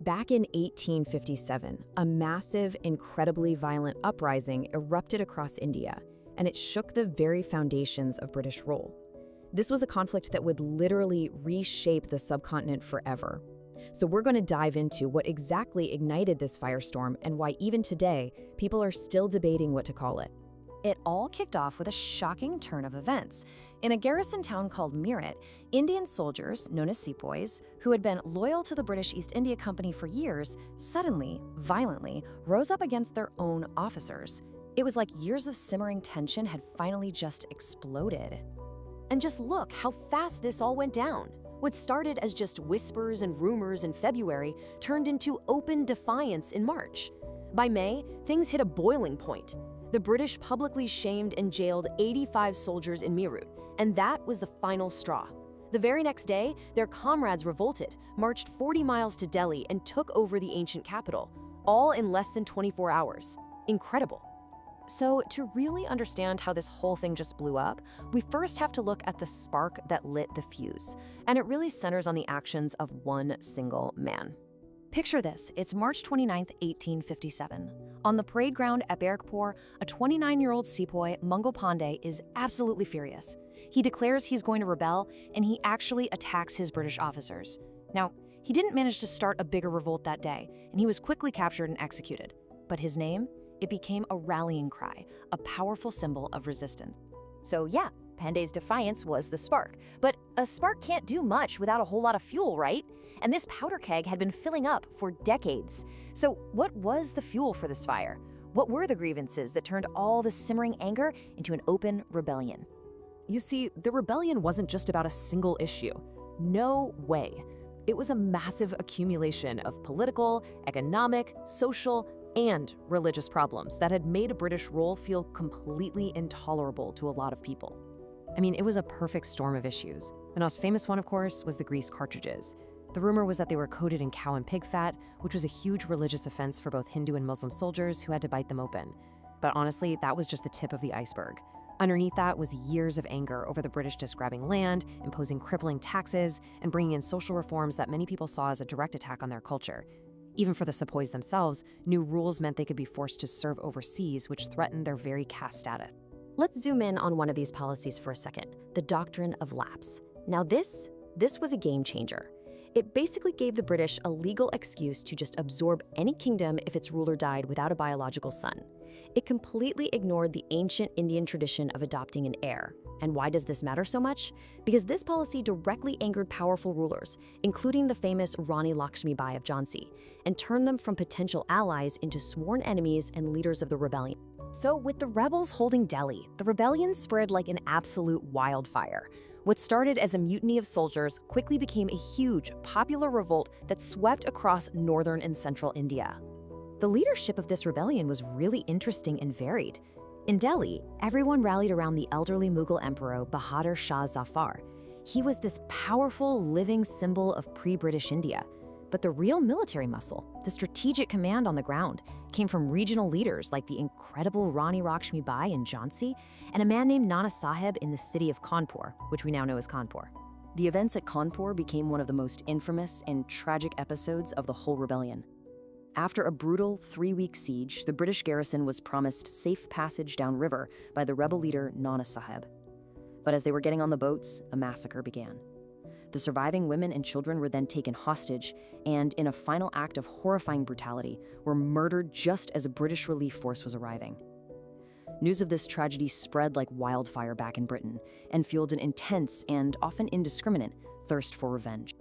Back in 1857, a massive, incredibly violent uprising erupted across India, and it shook the very foundations of British rule. This was a conflict that would literally reshape the subcontinent forever. So we're going to dive into what exactly ignited this firestorm and why even today, people are still debating what to call it. It all kicked off with a shocking turn of events. In a garrison town called Meerut, Indian soldiers, known as sepoys, who had been loyal to the British East India Company for years, suddenly, violently, rose up against their own officers. It was like years of simmering tension had finally just exploded. And just look how fast this all went down. What started as just whispers and rumors in February turned into open defiance in March. By May, things hit a boiling point. The British publicly shamed and jailed 85 soldiers in Meerut, and that was the final straw. The very next day, their comrades revolted, marched 40 miles to Delhi, and took over the ancient capital, all in less than 24 hours. Incredible. So, to really understand how this whole thing just blew up, we first have to look at the spark that lit the fuse, and it really centers on the actions of one single man. Picture this, it's March 29, 1857. On the parade ground at Barrackpore, a 29-year-old sepoy, Mangal Pandey, is absolutely furious. He declares he's going to rebel, and he actually attacks his British officers. Now, he didn't manage to start a bigger revolt that day, and he was quickly captured and executed. But his name? It became a rallying cry, a powerful symbol of resistance. So yeah, Pandey's defiance was the spark. But a spark can't do much without a whole lot of fuel, right? And this powder keg had been filling up for decades. So what was the fuel for this fire? What were the grievances that turned all the simmering anger into an open rebellion? You see, the rebellion wasn't just about a single issue. No way. It was a massive accumulation of political, economic, social, and religious problems that had made British rule feel completely intolerable to a lot of people. I mean, it was a perfect storm of issues. The most famous one, of course, was the grease cartridges. The rumor was that they were coated in cow and pig fat, which was a huge religious offense for both Hindu and Muslim soldiers who had to bite them open. But honestly, that was just the tip of the iceberg. Underneath that was years of anger over the British just grabbing land, imposing crippling taxes, and bringing in social reforms that many people saw as a direct attack on their culture. Even for the sepoys themselves, new rules meant they could be forced to serve overseas, which threatened their very caste status. Let's zoom in on one of these policies for a second, the doctrine of lapse. Now this was a game changer. It basically gave the British a legal excuse to just absorb any kingdom if its ruler died without a biological son. It completely ignored the ancient Indian tradition of adopting an heir. And why does this matter so much? Because this policy directly angered powerful rulers, including the famous Rani Lakshmi Bai of Jhansi, and turned them from potential allies into sworn enemies and leaders of the rebellion. So with the rebels holding Delhi, the rebellion spread like an absolute wildfire. What started as a mutiny of soldiers quickly became a huge, popular revolt that swept across northern and central India. The leadership of this rebellion was really interesting and varied. In Delhi, everyone rallied around the elderly Mughal emperor Bahadur Shah Zafar. He was this powerful, living symbol of pre-British India. But the real military muscle, the strategic command on the ground, came from regional leaders like the incredible Rani Lakshmi Bai in Jhansi and a man named Nana Sahib in the city of Kanpur, which we now know as Kanpur. The events at Kanpur became one of the most infamous and tragic episodes of the whole rebellion. After a brutal 3-week siege, the British garrison was promised safe passage downriver by the rebel leader Nana Sahib. But as they were getting on the boats, a massacre began. The surviving women and children were then taken hostage and, in a final act of horrifying brutality, were murdered just as a British relief force was arriving. News of this tragedy spread like wildfire back in Britain and fueled an intense and often indiscriminate thirst for revenge.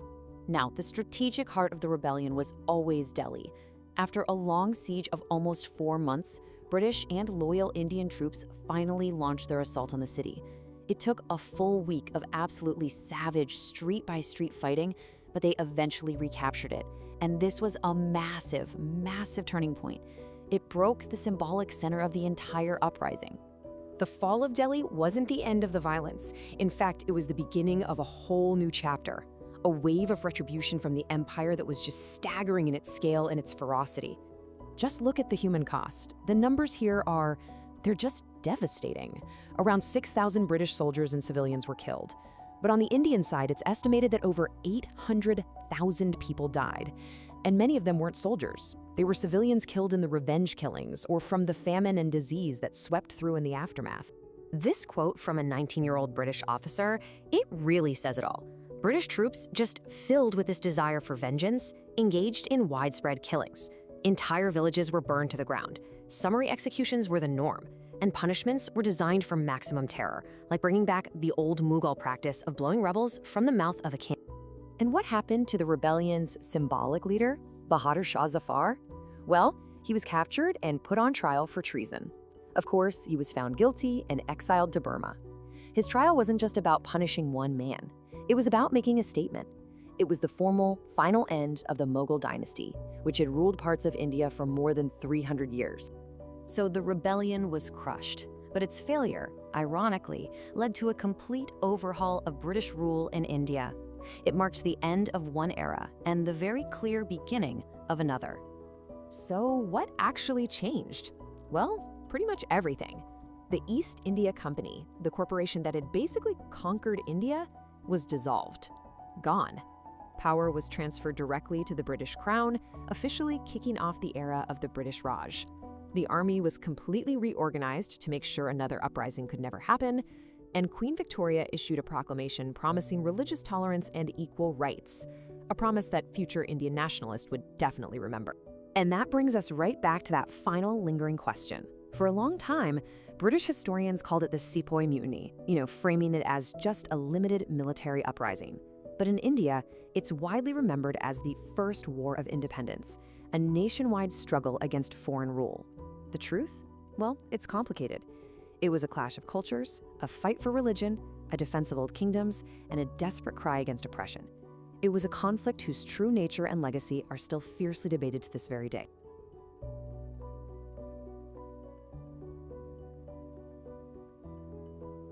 Now, the strategic heart of the rebellion was always Delhi. After a long siege of almost 4 months, British and loyal Indian troops finally launched their assault on the city. It took a full week of absolutely savage street-by-street fighting, but they eventually recaptured it. And this was a massive, massive turning point. It broke the symbolic center of the entire uprising. The fall of Delhi wasn't the end of the violence. In fact, it was the beginning of a whole new chapter. A wave of retribution from the empire that was just staggering in its scale and its ferocity. Just look at the human cost. The numbers here they're just devastating. Around 6,000 British soldiers and civilians were killed. But on the Indian side, it's estimated that over 800,000 people died. And many of them weren't soldiers. They were civilians killed in the revenge killings or from the famine and disease that swept through in the aftermath. This quote from a 19-year-old British officer, it really says it all. British troops, just filled with this desire for vengeance, engaged in widespread killings. Entire villages were burned to the ground. Summary executions were the norm, and punishments were designed for maximum terror, like bringing back the old Mughal practice of blowing rebels from the mouth of a cannon. And what happened to the rebellion's symbolic leader, Bahadur Shah Zafar? Well, he was captured and put on trial for treason. Of course, he was found guilty and exiled to Burma. His trial wasn't just about punishing one man. It was about making a statement. It was the formal, final end of the Mughal dynasty, which had ruled parts of India for more than 300 years. So the rebellion was crushed, but its failure, ironically, led to a complete overhaul of British rule in India. It marked the end of one era and the very clear beginning of another. So what actually changed? Well, pretty much everything. The East India Company, the corporation that had basically conquered India, was dissolved. Gone. Power was transferred directly to the British Crown, officially kicking off the era of the British Raj. The army was completely reorganized to make sure another uprising could never happen, and Queen Victoria issued a proclamation promising religious tolerance and equal rights, a promise that future Indian nationalists would definitely remember. And that brings us right back to that final lingering question. For a long time, British historians called it the Sepoy Mutiny, framing it as just a limited military uprising. But in India, it's widely remembered as the First War of Independence, a nationwide struggle against foreign rule. The truth? Well, it's complicated. It was a clash of cultures, a fight for religion, a defense of old kingdoms, and a desperate cry against oppression. It was a conflict whose true nature and legacy are still fiercely debated to this very day.